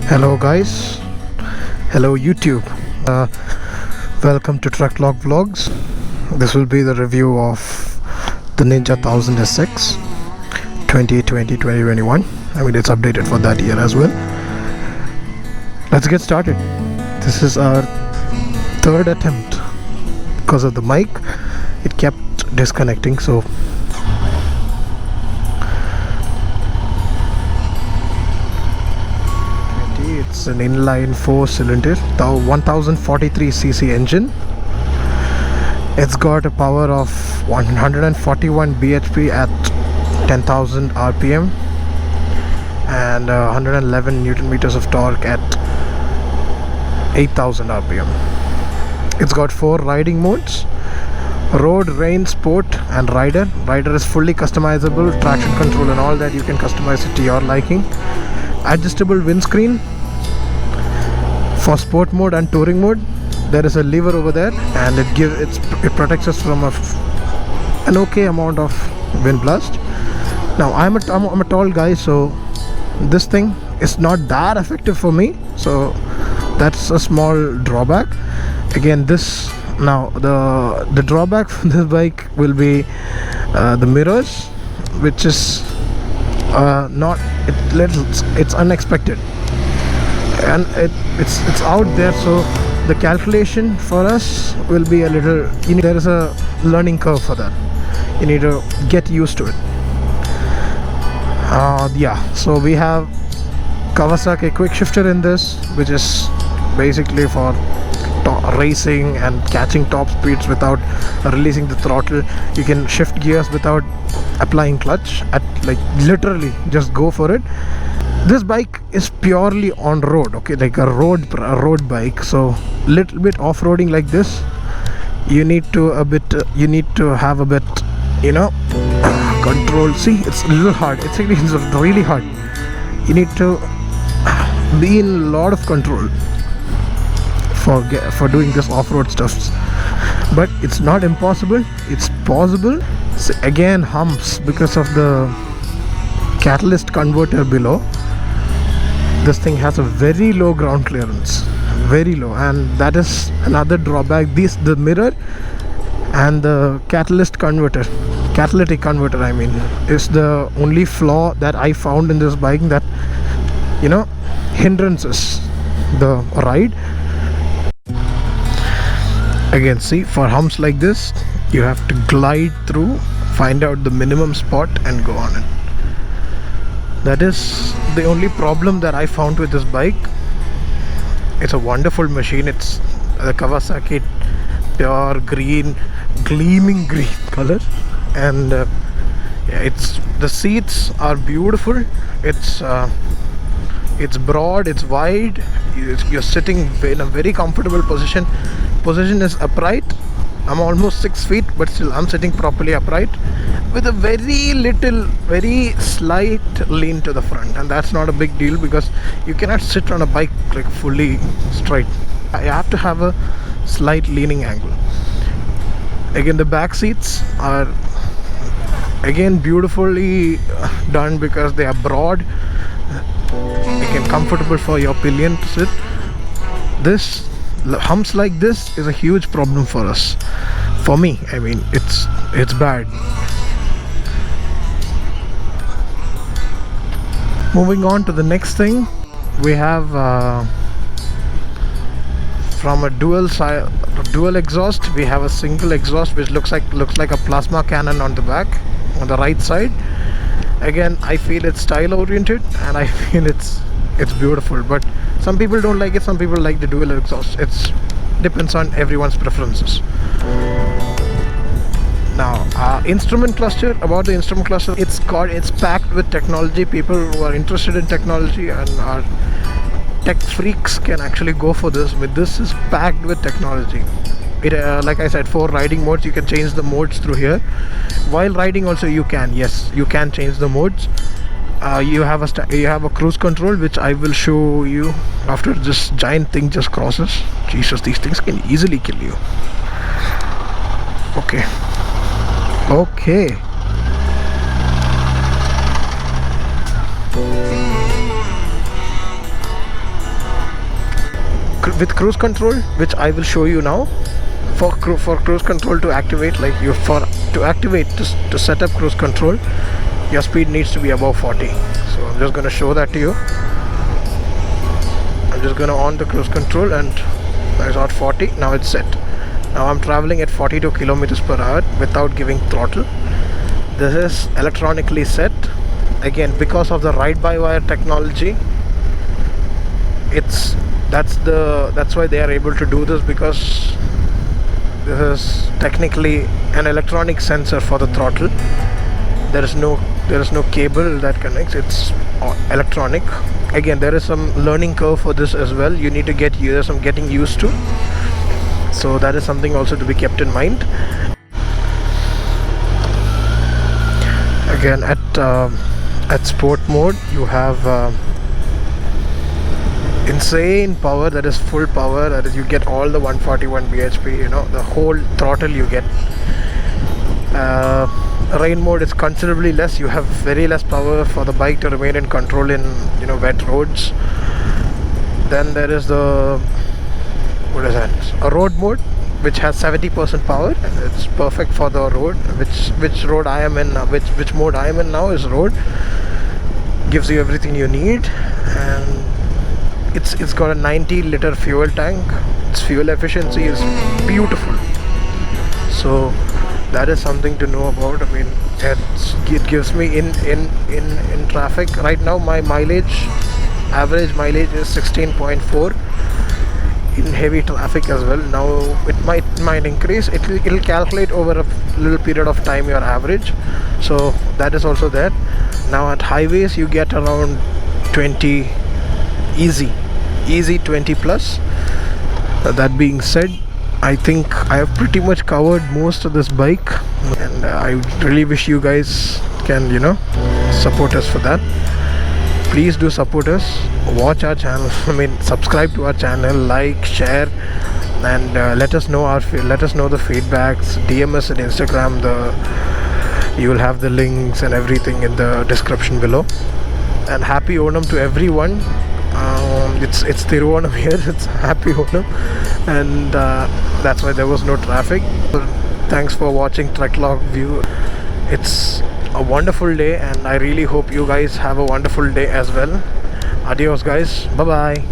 Hello guys, hello YouTube. Welcome to Trucklog Vlogs. This will be the review of the Ninja 1000 SX 2020-2021. I mean, it's updated for that year as well. Let's get started. This is our third attempt. Because of the mic, it kept disconnecting, so it's an inline 4-cylinder 1043cc engine. It's got a power of 141 bhp at 10,000 rpm and 111 newton meters of torque at 8,000 rpm. It's got 4 riding modes: road, rain, sport and rider. Rider is fully customizable, traction control and all that you can customize it to your liking. Adjustable windscreen. For sport mode and touring mode, there is a lever over there, and it protects us from an okay amount of wind blast. Now I'm a tall guy, so this thing is not that effective for me, so that's a small drawback. Again, the drawback for this bike will be the mirrors, which is it's unexpected, and it's out there, so the calculation for us will be a little, there is a learning curve for that. You need to get used to it. So we have Kawasaki quick shifter in this, which is basically for racing and catching top speeds without releasing the throttle. You can shift gears without applying clutch, literally just go for it. This bike is purely on road, okay, like a road bike. So little bit off-roading like this, you need to have a bit control. See, it's a little hard. It's really hard. You need to be in a lot of control for doing this off-road stuff, but it's not impossible. It's possible. So again, humps because of the catalyst converter below. This thing has a very low ground clearance, very low, and that is another drawback. The mirror and the catalytic converter I mean, is the only flaw that I found in this bike that hindrances the ride. Again, see, for humps like this, you have to glide through, find out the minimum spot and go on it. That is the only problem that I found with this bike. It's a wonderful machine. It's the Kawasaki pure green, gleaming green color, and the seats are beautiful. It's broad, it's wide. You're sitting in a very comfortable position. Position is upright. I'm almost 6 feet, but still I'm sitting properly upright with a very slight lean to the front, and that's not a big deal because you cannot sit on a bike like fully straight. You have to have a slight leaning angle. Again, the back seats are again beautifully done because they are broad, again comfortable for your pillion to sit. Humps like this is a huge problem for us. For me, I mean, it's bad. Moving on to the next thing, we have from a dual exhaust, we have a single exhaust which looks like a plasma cannon on the back, on the right side. Again, I feel it's style oriented, and I feel it's beautiful, but some people don't like it. Some people like the dual exhaust. It depends on everyone's preferences. Now, instrument cluster. About the instrument cluster, it's packed with technology. People who are interested in technology and are tech freaks can actually go for this. This is packed with technology. It like I said, 4 riding modes. You can change the modes through here. While riding also, you can change the modes. You have a cruise control, which I will show you after this giant thing just crosses. Jesus, these things can easily kill you. Okay. with cruise control, which I will show you now. For cruise control to activate, like you to set up cruise control, your speed needs to be above 40. So I'm just going to show that to you. I'm just going to on the cruise control, and it's at 40. Now it's set. Now I'm traveling at 42 kilometers per hour without giving throttle. This is electronically set. Again, because of the ride-by-wire technology, that's why they are able to do this, because this is technically an electronic sensor for the throttle. There is no cable that connects. It's electronic. Again, there is some learning curve for this as well. You need to get some getting used to. So that is something also to be kept in mind. Again, at sport mode, you have insane power. That is full power. That is, you get all the 141 bhp. You know, the whole throttle you get. Rain mode is considerably less. You have very less power for the bike to remain in control in wet roads. Then there is a road mode, which has 70% power. It's perfect for the road. Which road I am in, which mode I am in now is road. Gives you everything you need, and it's got a 90-liter fuel tank. Its fuel efficiency is beautiful. So that is something to know about. I mean, it gives me in traffic right now. My average mileage is 16.4 in heavy traffic as well. Now it might increase. It'll calculate over a little period of time your average. So that is also there. Now at highways you get around 20 easy 20 plus. That being said, I think I have pretty much covered most of this bike, and I really wish you guys can support us for that. Please do support us. Watch our channel. I mean, subscribe to our channel, like, share, and let us know the feedbacks. DM us on Instagram. You will have the links and everything in the description below. And happy Onam to everyone. It's Thiruvanam here. It's happy Onam, and that's why there was no traffic. So thanks for watching Treklog View. It's a wonderful day, and I really hope you guys have a wonderful day as well. Adios guys. Bye bye.